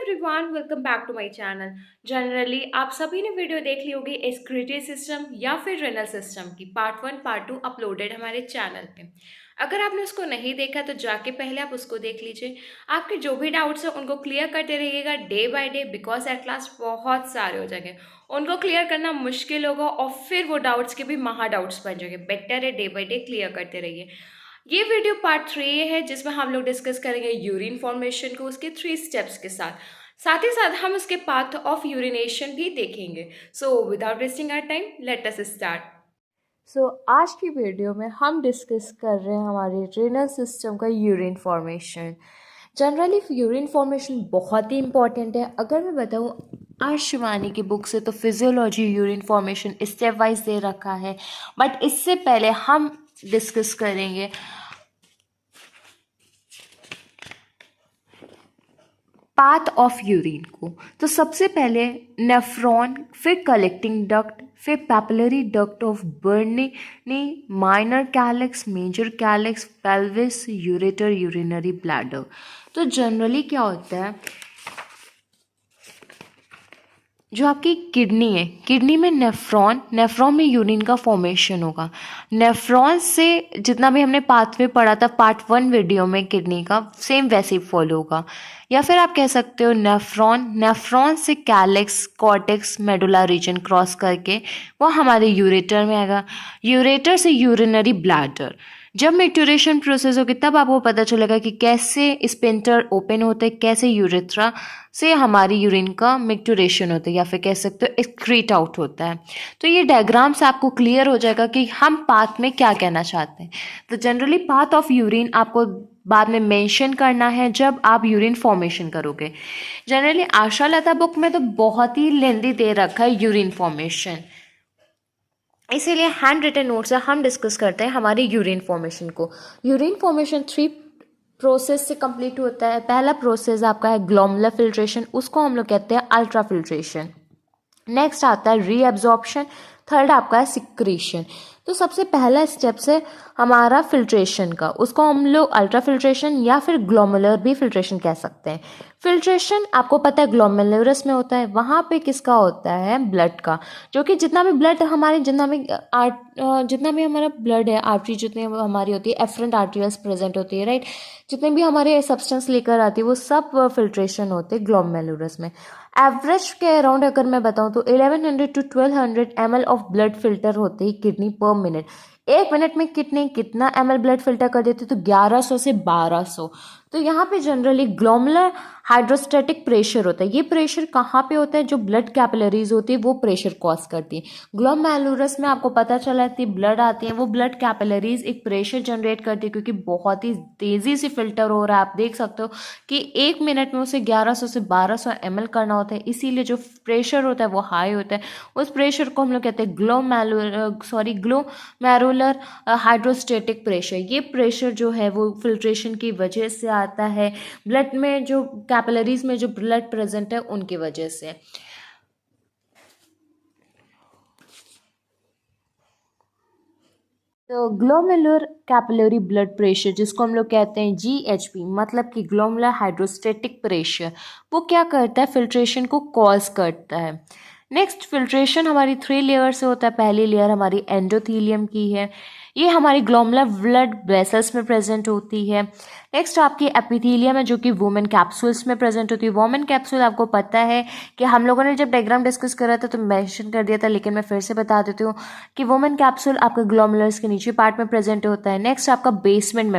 Everyone, welcome back to my channel. Generally आप सभी ने वीडियो देख ली होगी एक्सक्रीटरी सिस्टम या फिर रेनल सिस्टम की पार्ट 1 पार्ट 2 अपलोडेड हमारे चैनल पे। अगर आपने उसको नहीं देखा तो जाके पहले आप उसको देख लीजिए। आपके जो भी डाउट्स हैं उनको क्लियर करते रहिएगा day by day, because at last बहुत सारे हो जाएंगे। उनको क्लियर करना मुश्किल होगा और फिर वो डाउट्स के भी महा डाउट्स बन जाएंगे। बेटर है डे बाय डे क्लियर करते रहिए। ये वीडियो पार्ट 3 है जिसमें हम लोग डिस्कस करेंगे यूरिन फॉर्मेशन को उसके 3 स्टेप्स के साथ। साथ ही साथ हम उसके पाथ ऑफ यूरिनेशन भी देखेंगे। So without wasting our time let us start. आज की वीडियो में हम डिस्कस कर रहे हैं हमारे रेनल सिस्टम का urine formation. Generally urine formation बहुत ही इंपॉर्टेंट है। अगर मैं बताऊँ आज शिवानी की बुक से तो physiology urine formation stepwise दे रखा है, बट इससे पहले हम डिस्कस करेंगे पाथ ऑफ यूरिन को। तो सबसे पहले नेफ्रॉन, फिर कलेक्टिंग डक्ट, फिर papillary duct of Bellini, minor calyx, major calyx, pelvis, ureter, urinary bladder. तो जनरली क्या होता है, जो आपकी किडनी है, किडनी में नेफ्रॉन में यूरिन का फॉर्मेशन होगा। नेफ्रॉन से जितना भी हमने पाथवे पढ़ा था पार्ट 1 वीडियो में किडनी का, सेम वैसे ही फॉलो होगा। या फिर आप कह सकते हो नेफ्रॉन से calyx, cortex, medulla reason cross करके वो हमारे यूरेटर में आएगा। यूरेटर से यूरिनरी ब्लैडर। जब मैच्योरेशन प्रोसेस होगी तब आपको पता चलेगा कि कैसे स्पिंटर ओपन होते हैं, कैसे यूरेथ्रा से हमारी यूरिन का मैच्योरेशन होता है, या फिर कह सकते हो एक्सक्रीट आउट होता है। तो ये डायग्राम से आपको क्लियर हो जाएगा कि हम पाथ में क्या कहना चाहते हैं। तो जनरली पाथ ऑफ यूरिन आपको बाद में मेंशन करना है जब आप यूरिन फॉर्मेशन करोगे। जनरली आशा लता बुक में तो बहुत ही लेंदी दे रखा है यूरिन फॉर्मेशन, इसीलिए हैंड रिटन नोट से हम डिस्कस करते हैं हमारे यूरिन फॉर्मेशन को। यूरिन फॉर्मेशन 3 प्रोसेस से कंप्लीट होता है। पहला प्रोसेस आपका है ग्लोमुलर फिल्ट्रेशन, उसको हम लोग कहते हैं अल्ट्रा फिल्ट्रेशन। नेक्स्ट आता है रीअब्जॉर्प्शन, थर्ड आपका है सिक्रीशन। तो सबसे पहला स्टेप्स है हमारा फिल्ट्रेशन का, उसको हम लोग अल्ट्रा फिल्ट्रेशन या फिर ग्लोमुलर भी फिल्ट्रेशन कह सकते हैं। फिल्ट्रेशन आपको पता है ग्लोमेरुलस में होता है, वहाँ पे किसका होता है, ब्लड का। जो कि जितना भी ब्लड हमारे जितना भी हमारा ब्लड है, आर्टरी जितनी हमारी होती है, एफरेंट आर्टरीज प्रेजेंट होती है, राइट। जितने भी हमारे सब्सटेंस लेकर आती है वो सब फिल्ट्रेशन होते हैं ग्लोमेरुलस में। एवरेज के अराउंड अगर मैं बताऊं तो 1100 to 1200 ml of blood filter होते हैं किडनी पर मिनट। एक मिनट में कितना ml ब्लड फिल्टर कर देते तो 1100 से 1200। तो यहाँ पे जनरली ग्लोमुलर हाइड्रोस्टैटिक प्रेशर होता है। ये प्रेशर कहाँ पे होता है, जो ब्लड कैपिलरीज होती है वो प्रेशर कॉज करती है। ग्लोमेरुलस में आपको पता चला कि ब्लड आती है, वो ब्लड कैपिलरीज एक प्रेशर जनरेट करती है, क्योंकि बहुत ही तेजी से फिल्टर हो रहा है। आप देख सकते हो कि एक मिनट में उसे 1100 से 1200 ml करना होता है, इसीलिए जो प्रेशर होता है वो हाई होता है। उस प्रेशर को हम लोग कहते हैं ग्लोमेरुलर हाइड्रोस्टैटिक प्रेशर। ये प्रेशर जो है वो फिल्ट्रेशन की वजह से आता है, ब्लड में जो कैपिलरीज में जो ब्लड प्रेजेंट है उनकी वजह से। तो ग्लोमेरुलर कैपिलरी ब्लड प्रेशर, जिसको हम लोग कहते हैं GHP, मतलब कि ग्लोमेरुलर हाइड्रोस्टैटिक प्रेशर, वो क्या करता है, फिल्ट्रेशन को कॉज करता है। नेक्स्ट फिल्ट्रेशन हमारी 3 लेयर से होता है। पहली लेयर हमारी एंडोथीलियम की है, ये हमारी ग्लोमेरुलर ब्लड वेसल्स में प्रेजेंट होती है। नेक्स्ट आपकी एपिथेलियम है, जो कि वुमेन कैप्सूल्स में प्रेजेंट होती है। वुमेन कैप्सूल आपको पता है कि हम लोगों ने जब डायग्राम डिस्कस करा था तो मेंशन कर दिया था, लेकिन मैं फिर से बता देती हूँ कि वुमेन कैप्सूल आपका ग्लोमेरुलस के नीचे पार्ट में प्रेजेंट होता है। नेक्स्ट आपका बेसमेंट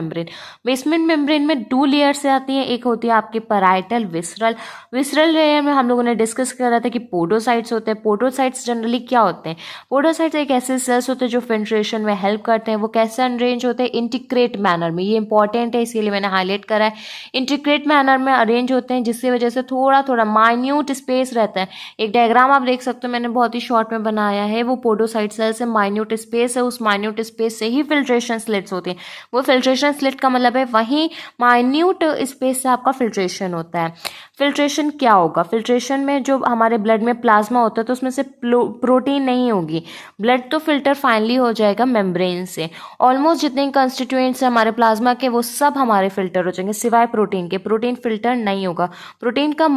मेम्ब्रेन में 2 लेयर से आती है। एक होती है आपकी पैराइटल विसरल लेयर में हम लोगों ने डिस्कस करा था कि पोडोसाइट्स होते हैं। पोडोसाइट्स जनरली क्या होते हैं, पोडोसाइट्स एक ऐसे सेल्स होते हैं जो फिल्ट्रेशन में हेल्प करते हैं। वो कैसे अरेंज होते हैं, इंटीग्रेट मैनर में। ये इंपॉर्टेंट है, इसीलिए मैंने हाईलाइट करा है। इंटीग्रेट मैनर में अरेंज होते हैं, जिसकी वजह से थोड़ा थोड़ा माइन्यूट स्पेस रहता है। एक डायग्राम आप देख सकते हो, मैंने बहुत ही शॉर्ट में बनाया है। वो पोडोसाइट सेल से माइन्यूट स्पेस है, उस माइन्यूट स्पेस से ही फिल्ट्रेशन स्लिट्स होती हैं। वो फिल्ट्रेशन स्लिट का मतलब है वहीं माइन्यूट स्पेस से आपका फिल्ट्रेशन होता है। फिल्ट्रेशन क्या होगा, फिल्ट्रेशन में जो हमारे ब्लड में प्लाज्मा होता है तो उसमें से प्रोटीन नहीं होगी, ब्लड तो फिल्टर फाइनली हो जाएगा मेम्ब्रेन से। ऑलमोस्ट जितने कंस्टिट्यूएंट्स हैं हमारे प्लाज्मा के वो सब हमारे फिल्टर हो जाएंगे सिवाय प्रोटीन के, प्रोटीन फिल्टर नहीं होगा। प्रोटीन का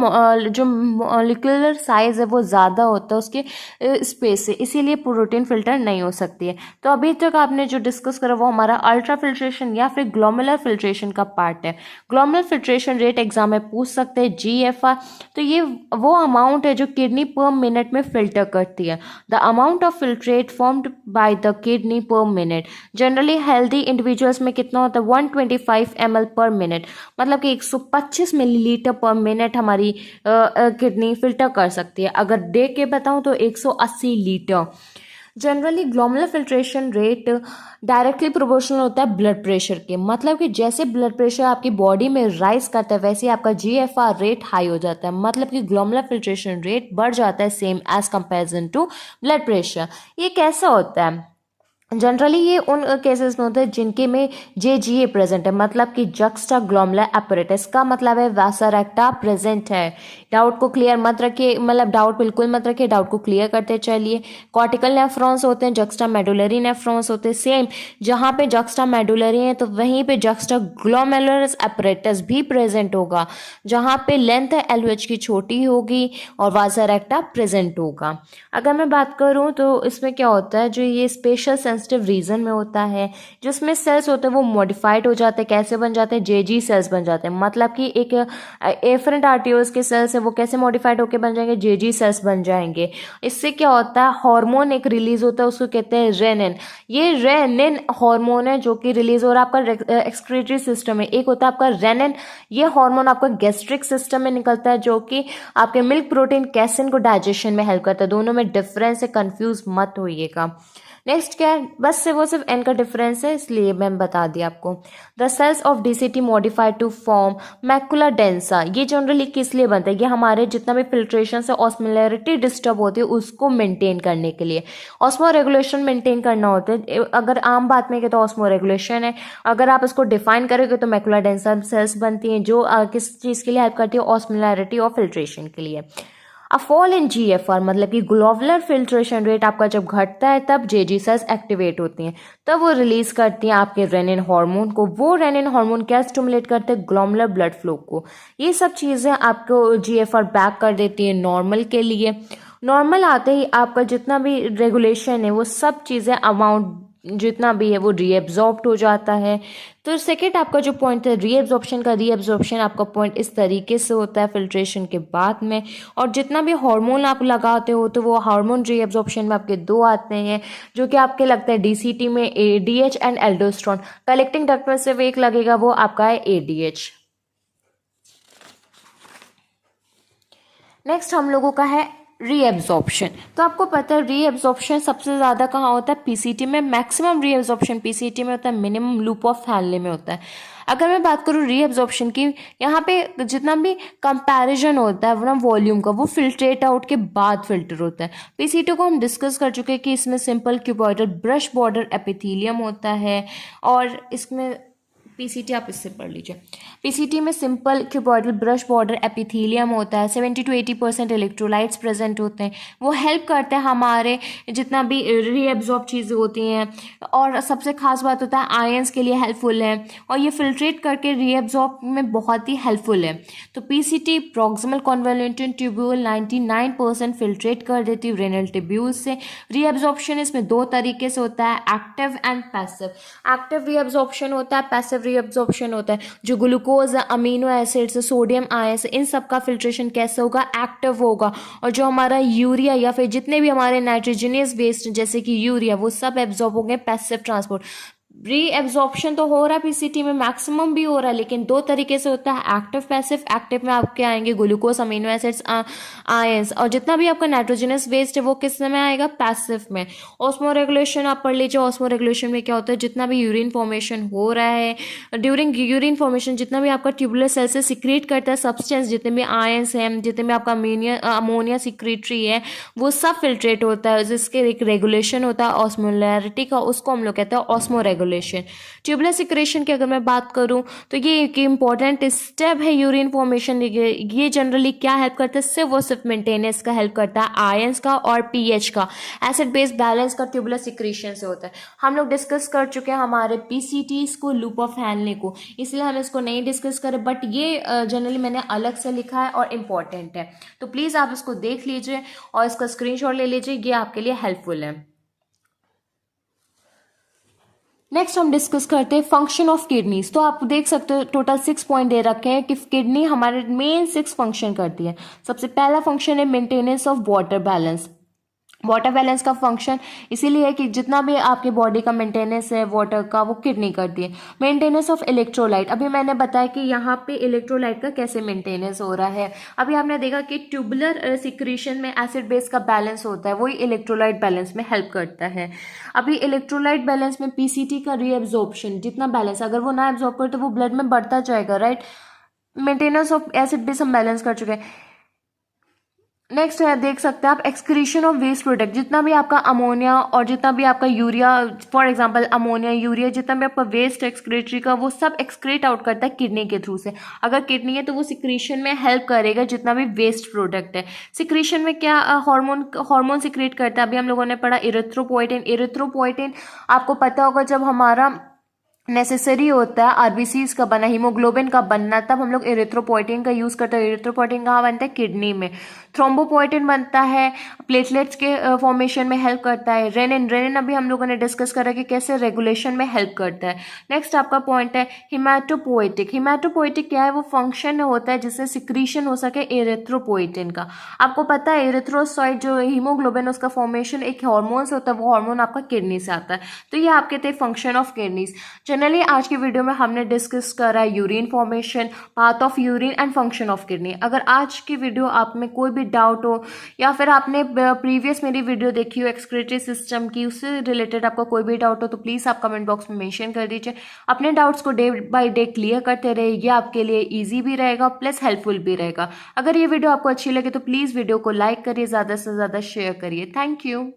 जो मॉलिक्यूलर साइज है वो ज़्यादा होता है उसके स्पेस से, इसीलिए प्रोटीन फिल्टर नहीं हो सकती है। तो अभी तक आपने जो डिस्कस करा वो हमारा अल्ट्रा फिल्ट्रेशन या फिर ग्लोमेरुलर फिल्ट्रेशन का पार्ट है। ग्लोमेरुलर फिल्ट्रेशन रेट एग्जाम में पूछ सकते हैं, GFR। तो ये वो अमाउंट है जो किडनी पर मिनट में फिल्टर करती है। The amount of filtrate formed by the kidney पर मिनट। जनरली हेल्दी इंडिविजुअल्स में कितना होता है 125 ml पर मिनट, मतलब कि 125 मिलीलीटर पर मिनट हमारी किडनी फिल्टर कर सकती है। अगर दे के बताऊं तो 180 litre. Generally glomerular filtration rate directly proportional होता है ब्लड प्रेशर के, मतलब कि जैसे ब्लड प्रेशर आपकी बॉडी में राइज करता है वैसे ही आपका GFR रेट हाई हो जाता है, मतलब कि ग्लोमेरुलर फिल्ट्रेशन रेट बढ़ जाता है same as comparison to blood pressure. ये कैसा होता है, जनरली ये उन केसेस में होता है जिनके में JGA प्रेजेंट है, मतलब कि जक्स्टा ग्लोमेरुलर apparatus का मतलब है वासा रेक्टा प्रेजेंट है। डाउट को क्लियर मत रखिए, मतलब डाउट बिल्कुल मत रखिए, डाउट को क्लियर करते चलिए। कॉर्टिकल नेफ्रॉन्स होते हैं, जक्स्टा मेडुलरी नेफ्रॉन्स होते हैं, सेम जहाँ पे जक्स्टा मेडुलरी है तो वहीं पे जक्स्टा ग्लोमेरुलर apparatus भी प्रेजेंट होगा, जहाँ पे लेंथ LVH की छोटी होगी और वासा रेक्टा प्रेजेंट होगा। अगर मैं बात करूँ तो इसमें क्या होता है, जो ये स्पेशल सेंसिटिव रीजन में होता है जिसमें सेल्स होते हैं वो मॉडिफाइड हो जाते हैं, कैसे बन जाते हैं, JG सेल्स बन जाते हैं, मतलब कि एक एफरेंट आर्टियोल्स के सेल्स है वो कैसे मॉडिफाइड होकर बन जाएंगे, JG सेल्स बन जाएंगे। इससे क्या होता है, हार्मोन एक रिलीज होता है, उसको कहते हैं रेनिन। ये रेनिन हार्मोन है जो कि रिलीज हो रहा है आपका एक्सक्रीटरी सिस्टम में। एक होता है आपका रेनिन, ये हार्मोन आपका गैस्ट्रिक सिस्टम में निकलता है जो कि आपके मिल्क प्रोटीन कैसिन को डाइजेशन में हेल्प करता है। दोनों में डिफरेंस है, कंफ्यूज मत होइएगा। नेक्स्ट क्या है, बस से वो सिर्फ एन का डिफरेंस है इसलिए मैंने बता दिया आपको। The cells of DCT modified to form macula densa. ये जनरली किस लिए बनता है, ये हमारे जितना भी फिल्ट्रेशन से ऑस्मोलैरिटी डिस्टर्ब होती है उसको मेंटेन करने के लिए, ऑस्मो रेगुलेशन मेंटेन करना होता है। अगर आम बात में कहें तो ऑस्मो रेगुलेशन है, अगर आप इसको डिफाइन करोगे तो मैकुला डेंसा सेल्स बनती हैं जो किस चीज़ के लिए हेल्प करती है, ऑस्मोलैरिटी और फिल्ट्रेशन के लिए। अ फॉल इन GFR मतलब कि ग्लोमेरुलर फिल्ट्रेशन रेट आपका जब घटता है तब JG सेल्स एक्टिवेट होती हैं, तब वो रिलीज करती हैं आपके रेनिन हार्मोन को। वो रेनिन हार्मोन क्या स्टिमुलेट करते हैं, ग्लोमेरुलर ब्लड फ्लो को। ये सब चीज़ें आपको GFR बैक कर देती है नॉर्मल के लिए। नॉर्मल आते ही आपका जितना भी रेगुलेशन है वो सब चीज़ें अमाउंट जितना भी है वो रीएब्जॉर्ब्ड हो जाता है। तो सेकेंड आपका जो पॉइंट है रीएब्जॉर्प्शन का, रीएब्जॉर्प्शन आपका पॉइंट इस तरीके से होता है फिल्ट्रेशन के बाद में। और जितना भी हार्मोन आप लगाते हो तो वो हार्मोन रीएब्जॉर्प्शन में आपके दो आते हैं जो कि आपके लगते हैं DCT में ADH and aldosterone. Collecting duct में सिर्फ एक लगेगा, वो आपका है ADH। नेक्स्ट हम लोगों का है रीएब्जॉर्प्शन। तो आपको पता है रीएब्जॉर्प्शन सबसे ज़्यादा कहाँ होता है, PCT में। मैक्सिमम रीएब्जॉर्प्शन PCT में होता है, मिनिमम लूप ऑफ फैनले में होता है। अगर मैं बात करूँ रीएब्जॉर्प्शन की, यहाँ पे जितना भी कंपैरिजन होता है वो ना वॉल्यूम का, वो फिल्ट्रेट आउट के बाद फिल्टर होता है। PCT को हम डिस्कस कर चुके हैं कि इसमें simple cuboidal brush border epithelium होता है, और इसमें PCT आप इससे पढ़ लीजिए। PCT में simple cuboidal brush border epithelium होता है, 70 to 80% इलेक्ट्रोलाइट्स प्रेजेंट होते हैं, वो हेल्प करते हैं हमारे जितना भी रीएब्जॉर्ब चीज़ें होती हैं। और सबसे खास बात होता है आयंस के लिए हेल्पफुल है, और ये फिल्ट्रेट करके रीएब्जॉर्ब में बहुत ही हेल्पफुल है। तो PCT प्रॉक्सिमल कन्वॉल्यूटेड ट्यूब्यूल 99% फिल्ट्रेट कर देती है रेनल ट्यूब्यूल से। रीएब्जॉर्प्शन इसमें दो तरीके से होता है, active and passive. Active reabsorption होता है, पैसिव रीअब्जॉर्प्शन होता है। जो glucose, amino acids, sodium ions, इन सब का फिल्ट्रेशन कैसे होगा, एक्टिव होगा। और जो हमारा यूरिया या फिर जितने भी हमारे नाइट्रोजनियस वेस्ट जैसे कि यूरिया, वो सब एब्जॉर्ब होंगे पैसिव ट्रांसपोर्ट। रीएब्जॉर्प्शन तो हो रहा है PCT में, मैक्सिमम भी हो रहा है, लेकिन दो तरीके से होता है, एक्टिव पैसिव। एक्टिव में आपके आएंगे ग्लूकोज, अमीनो एसिड्स, आयंस, और जितना भी आपका नाइट्रोजनस वेस्ट है वो किस में आएगा, पैसिव में। ऑस्मो रेगुलेशन आप पढ़ लीजिए। ऑस्मो रेगुलेशन में क्या होता है, जितना भी यूरिन फॉर्मेशन हो रहा है, ड्यूरिंग यूरिन फॉर्मेशन जितना भी आपका ट्यूबुलर सेल से सिक्रीट करता है सब्सटेंस, जितने भी आयंस हैं, जितने भी आपका अमोनिया सिक्रीटरी है, वो सब फिल्ट्रेट होता है, जिसके एक रेगुलेशन होता है ऑस्मोलैरिटी का, उसको हम लोग कहते हैं osmo regulation. Regulation. Tubular secretion की अगर मैं बात करूं तो ये एक इम्पॉर्टेंट स्टेप है यूरिन फॉर्मेशन। ये जनरली क्या हेल्प करता है, सिर्फ मेंटेनेंस का हेल्प करता है, आयंस का और पीएच का, एसिड बेस बैलेंस का ट्यूबुलर सिक्रेशन से होता है। हम लोग डिस्कस कर चुके हैं हमारे पीसीटीज को, लूप ऑफ हैनले को, इसलिए हम इसको नहीं डिस्कस करें, बट ये जनरली मैंने अलग से लिखा है और इम्पॉर्टेंट है, तो प्लीज़ आप इसको देख लीजिए और इसका स्क्रीनशॉट ले लीजिए, ये आपके लिए हेल्पफुल है। नेक्स्ट हम डिस्कस करते हैं फंक्शन ऑफ किडनीज। तो आप देख सकते हो टोटल 6 पॉइंट दे रखे हैं कि किडनी हमारे मेन 6 फंक्शन करती है। सबसे पहला फंक्शन है maintenance of water balance. Water balance का फंक्शन इसीलिए है कि जितना भी आपके बॉडी का मेंटेनेंस है वाटर का, वो किडनी करती है। मेंटेनेंस ऑफ इलेक्ट्रोलाइट, अभी मैंने बताया कि यहाँ पे इलेक्ट्रोलाइट का कैसे मेंटेनेंस हो रहा है। अभी आपने देखा कि ट्यूबुलर सिक्रीशन में एसिड बेस का बैलेंस होता है, वही इलेक्ट्रोलाइट बैलेंस में हेल्प करता है। अभी इलेक्ट्रोलाइट बैलेंस में पीसीटी का रीएब्जॉर्प्शन, जितना बैलेंस, अगर वो ना एब्जॉर्ब करे तो वो ब्लड में बढ़ता जाएगा, right. Maintenance of acid base हम बैलेंस कर चुके हैं। नेक्स्ट है, देख सकते हैं आप, एक्सक्रीशन ऑफ वेस्ट प्रोडक्ट, जितना भी आपका अमोनिया और जितना भी आपका urea, for example ammonia, urea, जितना भी आपका वेस्ट एक्सक्रेटरी का, वो सब एक्सक्रेट आउट करता है किडनी के थ्रू से। अगर किडनी है तो वो सिक्रीशन में हेल्प करेगा, जितना भी वेस्ट प्रोडक्ट है। सिक्रीशन में क्या हार्मोन सिक्रेट करता है, अभी हम लोगों ने पढ़ा इरिथ्रोपोइटिन। इरिथ्रोपोइटिन आपको पता होगा, जब हमारा नेसेसरी होता है आरबीसीज का बनना, हीमोग्लोबिन का बनना, तब हम लोग इरिथ्रोपोइटिन का यूज़ करते हैं। इरिथ्रोपोइटिन कहाँ बनता है, किडनी में। थ्रोम्बोपोइटिन बनता है, प्लेटलेट्स के फॉर्मेशन में हेल्प करता है। रेनिन, रेनिन अभी हम लोगों ने डिस्कस करा कि कैसे रेगुलेशन में हेल्प करता है। नेक्स्ट आपका पॉइंट है हिमैटोपोइटिक। हिमैटोपोइटिक क्या है, वो फंक्शन होता है जिससे सिक्रीशन हो सके इरिथ्रोपोइटिन का। आपको पता है इरिथ्रोसाइट जो हीमोग्लोबिन, उसका फॉर्मेशन एक हार्मोन से होता है, वो हार्मोन आपका किडनी से आता है। तो ये आपके थे फंक्शन ऑफ किडनीज। जनरली आज की वीडियो में हमने डिस्कस करा urine formation, path of urine and function of kidney. अगर आज की वीडियो आप में कोई भी डाउट हो, या फिर आपने प्रीवियस मेरी वीडियो देखी हो एक्सक्रीटरी सिस्टम की, उससे रिलेटेड आपका कोई भी डाउट हो, तो प्लीज़ आप कमेंट बॉक्स में मेंशन कर दीजिए। अपने डाउट्स को डे बाय डे क्लियर करते रहे, ये आपके लिए ईजी भी रहेगा प्लस हेल्पफुल भी रहेगा। अगर ये वीडियो आपको अच्छी लगे तो प्लीज़ वीडियो को लाइक करिए, ज़्यादा से ज़्यादा शेयर करिए। Thank you.